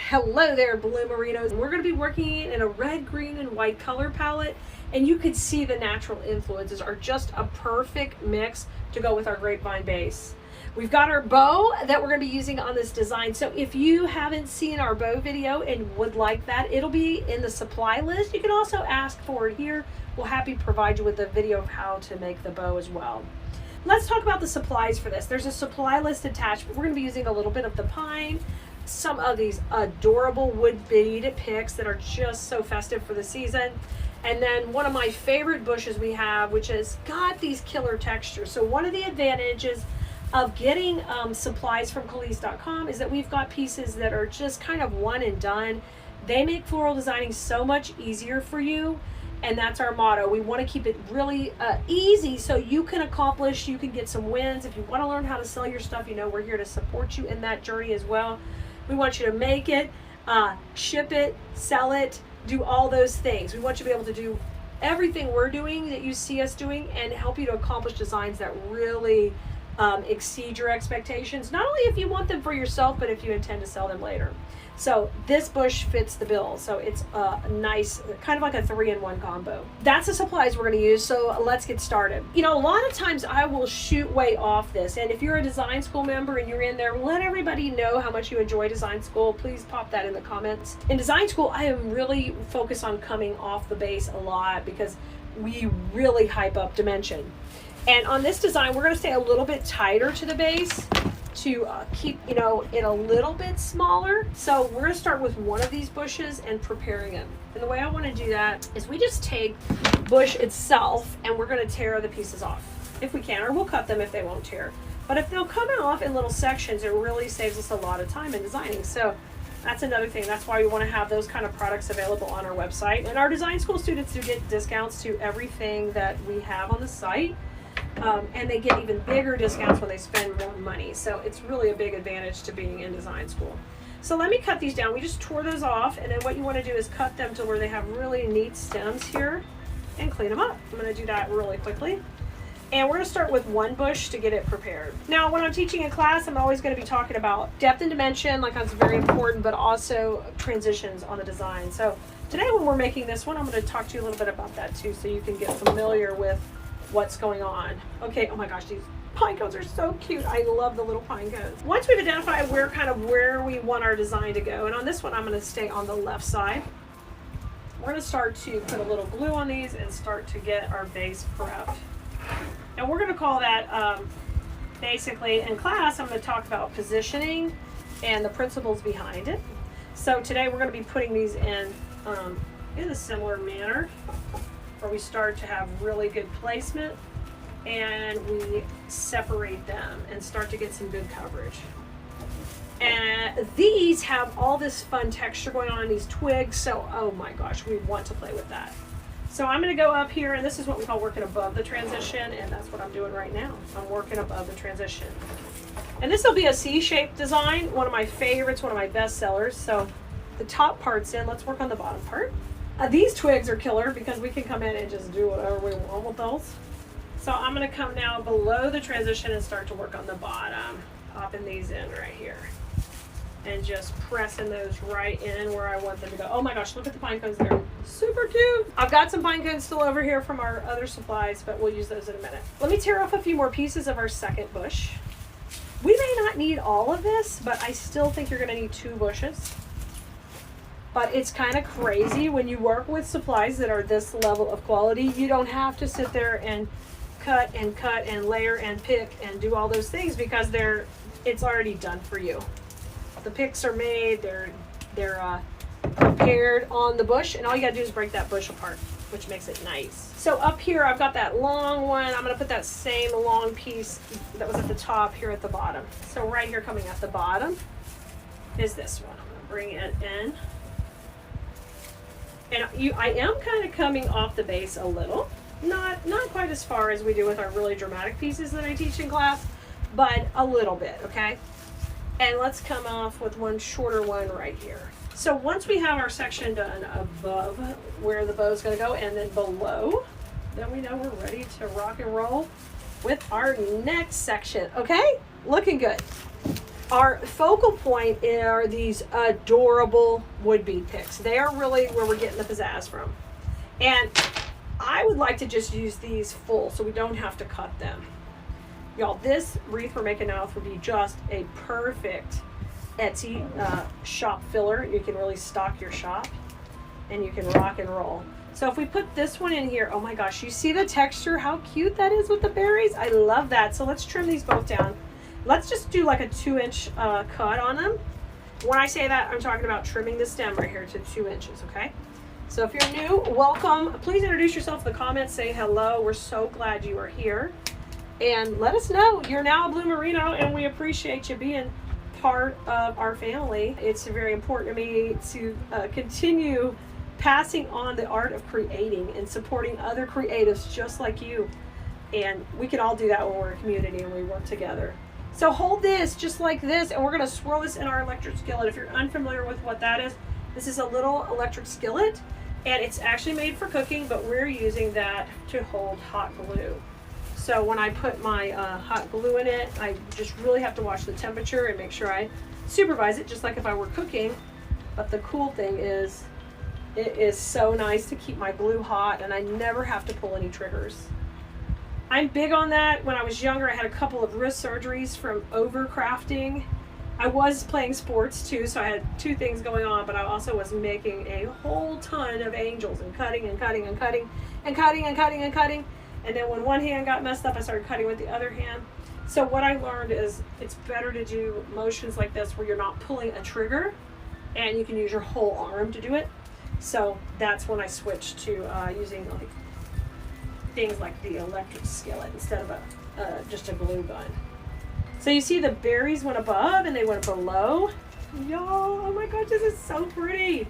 Hello there, Bloomerinos. We're going to be working in a red, green, and white color palette, and you can see the natural influences are just a perfect mix to go with our grapevine base. We've got our bow that we're going to be using on this design. So if you haven't seen our bow video and would like that, it'll be in the supply list. You can also ask for it here. We'll happy provide you with a video of how to make the bow as well. Let's talk about the supplies for this. There's a supply list attached, but we're going to be using a little bit of the pine, some of these adorable wood bead picks that are just so festive for the season. And then one of my favorite bushes we have, which has got these killer textures. So one of the advantages of getting supplies from Khalees.com is that we've got pieces that are just kind of one and done. They make floral designing so much easier for you. And that's our motto. We want to keep it really easy so you can accomplish, you can get some wins. If you want to learn how to sell your stuff, you know we're here to support you in that journey as well. We want you to make it, ship it, sell it, do all those things. We want you to be able to do everything we're doing that you see us doing and help you to accomplish designs that really exceed your expectations. Not only if you want them for yourself, but if you intend to sell them later. So this bush fits the bill. So it's a nice, kind of like a 3-in-1 combo. That's the supplies we're going to use. So let's get started. You know, a lot of times I will shoot way off this. And if you're a design school member and you're in there, let everybody know how much you enjoy design school. Please pop that in the comments. In design school, I am really focused on coming off the base a lot because we really hype up dimension. And on this design, we're going to stay a little bit tighter to the base to keep, you know, it a little bit smaller. So we're going to start with one of these bushes and preparing it. And the way I want to do that is we just take bush itself and we're going to tear the pieces off if we can, or we'll cut them if they won't tear. But if they'll come off in little sections, it really saves us a lot of time in designing. So that's another thing. That's why we want to have those kind of products available on our website. And our design school students do get discounts to everything that we have on the site. And they get even bigger discounts when they spend more money. So it's really a big advantage to being in design school. So let me cut these down. We just tore those off, and then what you want to do is cut them to where they have really neat stems here and clean them up. I'm going to do that really quickly. And we're going to start with one bush to get it prepared. Now, when I'm teaching in class, I'm always going to be talking about depth and dimension, like that's very important, but also transitions on the design. So today when we're making this one, I'm going to talk to you a little bit about that too, so you can get familiar with what's going on. Okay, oh my gosh, these pine cones are so cute. I love the little pine cones. Once we've identified where we want our design to go, and on this one I'm going to stay on the left side. We're going to start to put a little glue on these and start to get our base prepped. And we're going to call that, basically in class, I'm going to talk about positioning and the principles behind it. So today we're going to be putting these in a similar manner, where we start to have really good placement and we separate them and start to get some good coverage. And these have all this fun texture going on in these twigs, so oh my gosh, we want to play with that. So I'm going to go up here, and this is what we call working above the transition, and that's what I'm doing right now. I'm working above the transition. And this will be a C-shaped design, one of my favorites, one of my best sellers. So the top part's in. Let's work on the bottom part. These twigs are killer because we can come in and just do whatever we want with those. So I'm going to come now below the transition and start to work on the bottom, popping these in right here and just pressing those right in where I want them to go. Oh my gosh, look at the pine cones there. Super cute. I've got some pine cones still over here from our other supplies, but we'll use those in a minute. Let me tear off a few more pieces of our second bush. We may not need all of this, but I still think you're going to need 2 bushes. But it's kind of crazy when you work with supplies that are this level of quality. You don't have to sit there and cut and layer and pick and do all those things because it's already done for you. The picks are made, they're prepared on the bush, and all you gotta do is break that bush apart, which makes it nice. So up here, I've got that long one. I'm gonna put that same long piece that was at the top here at the bottom. So right here coming at the bottom is this one. I'm gonna bring it in. And I am kind of coming off the base a little, not quite as far as we do with our really dramatic pieces that I teach in class, but a little bit, okay? And let's come off with one shorter one right here. So once we have our section done above where the bow is going to go and then below, then we know we're ready to rock and roll with our next section, okay? Looking good. Our focal point are these adorable wood bead picks. They are really where we're getting the pizzazz from. And I would like to just use these full so we don't have to cut them. Y'all, this wreath we're making now would be just a perfect Etsy shop filler. You can really stock your shop and you can rock and roll. So if we put this one in here, oh my gosh, you see the texture, how cute that is with the berries? I love that. So let's trim these both down. Let's just do like a 2-inch cut on them. When I say that, I'm talking about trimming the stem right here to 2 inches, okay? So if you're new, welcome. Please introduce yourself in the comments, say hello. We're so glad you are here. And let us know you're now a Blue Merino and we appreciate you being part of our family. It's very important to me to continue passing on the art of creating and supporting other creatives just like you. And we can all do that when we're a community and we work together. So hold this just like this, and we're gonna swirl this in our electric skillet. If you're unfamiliar with what that is, this is a little electric skillet, and it's actually made for cooking, but we're using that to hold hot glue. So when I put my hot glue in it, I just really have to watch the temperature and make sure I supervise it just like if I were cooking. But the cool thing is, it is so nice to keep my glue hot and I never have to pull any triggers. I'm big on that. When I was younger, I had a couple of wrist surgeries from overcrafting. I was playing sports too, so I had two things going on, but I also was making a whole ton of angels and cutting and cutting and cutting and cutting and cutting and cutting. And then when one hand got messed up, I started cutting with the other hand. So what I learned is it's better to do motions like this where you're not pulling a trigger and you can use your whole arm to do it. So that's when I switched to using like things like the electric skillet instead of just a glue gun. So you see the berries went above and they went below. Y'all, oh my gosh, this is so pretty.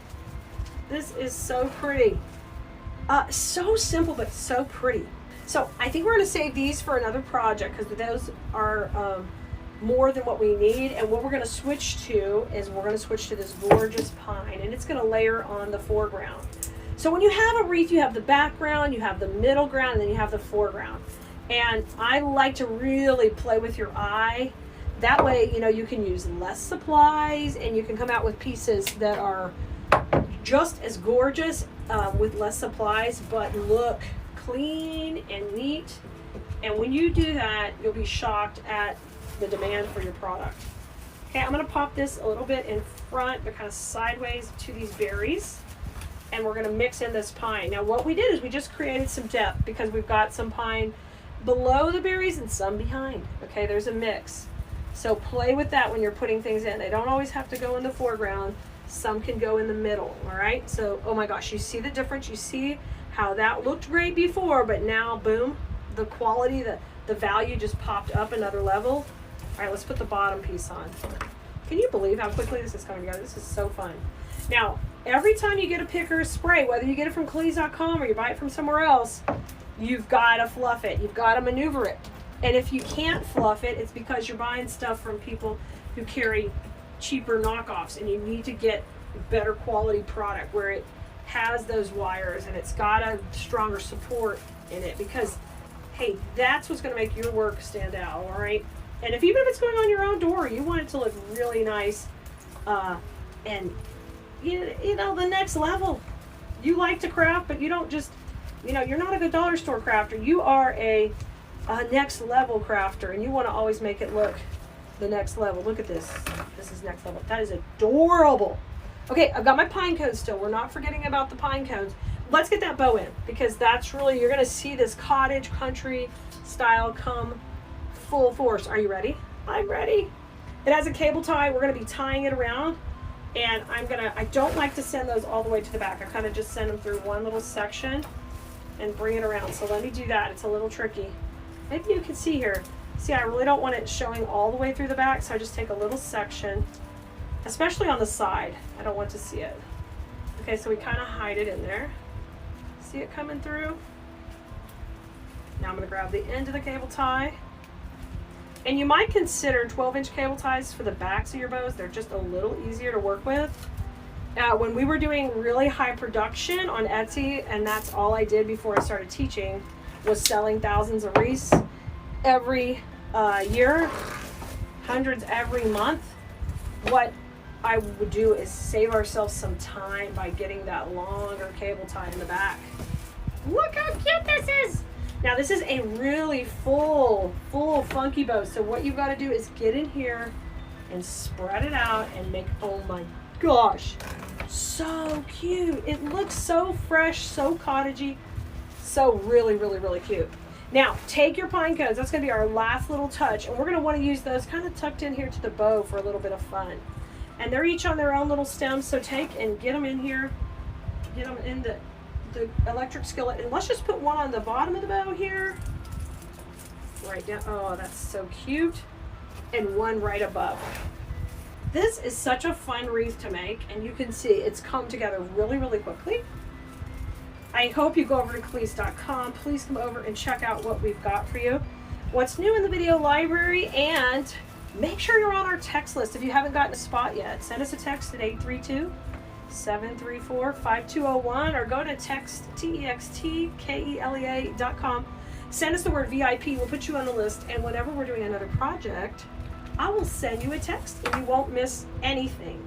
This is so pretty. So simple, but so pretty. So I think we're gonna save these for another project because those are more than what we need. And what we're gonna switch to is we're gonna switch to this gorgeous pine, and it's gonna layer on the foreground. So when you have a wreath, you have the background, you have the middle ground, and then you have the foreground. And I like to really play with your eye. That way, you know, you can use less supplies and you can come out with pieces that are just as gorgeous with less supplies, but look clean and neat. And when you do that, you'll be shocked at the demand for your product. Okay, I'm gonna pop this a little bit in front, but kind of sideways to these berries. And we're gonna mix in this pine. Now what we did is we just created some depth because we've got some pine below the berries and some behind. Okay, there's a mix. So play with that when you're putting things in. They don't always have to go in the foreground. Some can go in the middle, all right? So, oh my gosh, you see the difference? You see how that looked great before, but now, boom, the quality, the value just popped up another level. All right, let's put the bottom piece on. Can you believe how quickly this is coming together? This is so fun. Now, every time you get a pick or a spray, whether you get it from Cleese.com or you buy it from somewhere else, you've got to fluff it. You've got to maneuver it. And if you can't fluff it, it's because you're buying stuff from people who carry cheaper knockoffs, and you need to get better quality product where it has those wires and it's got a stronger support in it, because hey, that's what's going to make your work stand out. All right, and even if it's going on your own door, you want it to look really nice, and you know, the next level. You like to craft, but you don't just, you know, you're not a good dollar store crafter. You are a next level crafter, and you want to always make it look the next level. Look at this. This is next level. That is adorable. Okay, I've got my pine cones still. We're not forgetting about the pine cones. Let's get that bow in, because that's really, you're going to see this cottage country style come full force. Are you ready? I'm ready. It has a cable tie. We're going to be tying it around, and I don't like to send those all the way to the back. I kind of just send them through one little section and bring it around. So let me do that. It's a little tricky. Maybe you can see here. See, I really don't want it showing all the way through the back, so I just take a little section, especially on the side. I don't want to see it. Okay, so we kind of hide it in there. See it coming through? Now I'm going to grab the end of the cable tie. And you might consider 12-inch cable ties for the backs of your bows. They're just a little easier to work with. When we were doing really high production on Etsy, and that's all I did before I started teaching, was selling thousands of wreaths every year. hundreds every month, what I would do is save ourselves some time by getting that longer cable tie in the back. Look how cute this is. Now this is a really full funky bow. So what you've got to do is get in here and spread it out and make, oh my gosh, so cute. It looks so fresh, so cottagey, so really cute. Now take your pine cones, that's going to be our last little touch, and we're going to want to use those kind of tucked in here to the bow for a little bit of fun. And they're each on their own little stems, so take and get them in here, get them in the electric skillet, and let's just put one on the bottom of the bow here, right down. Oh, that's so cute. And one right above. This is such a fun wreath to make, and you can see it's come together really quickly. I hope you go over to Khalees.com. Please come over and check out what we've got for you, what's new in the video library, and make sure you're on our text list. If you haven't gotten a spot yet, send us a text at 832-734-5201 or go to textkelea.com. Send us the word VIP. We'll put you on the list, and whenever we're doing another project, I will send you a text and you won't miss anything.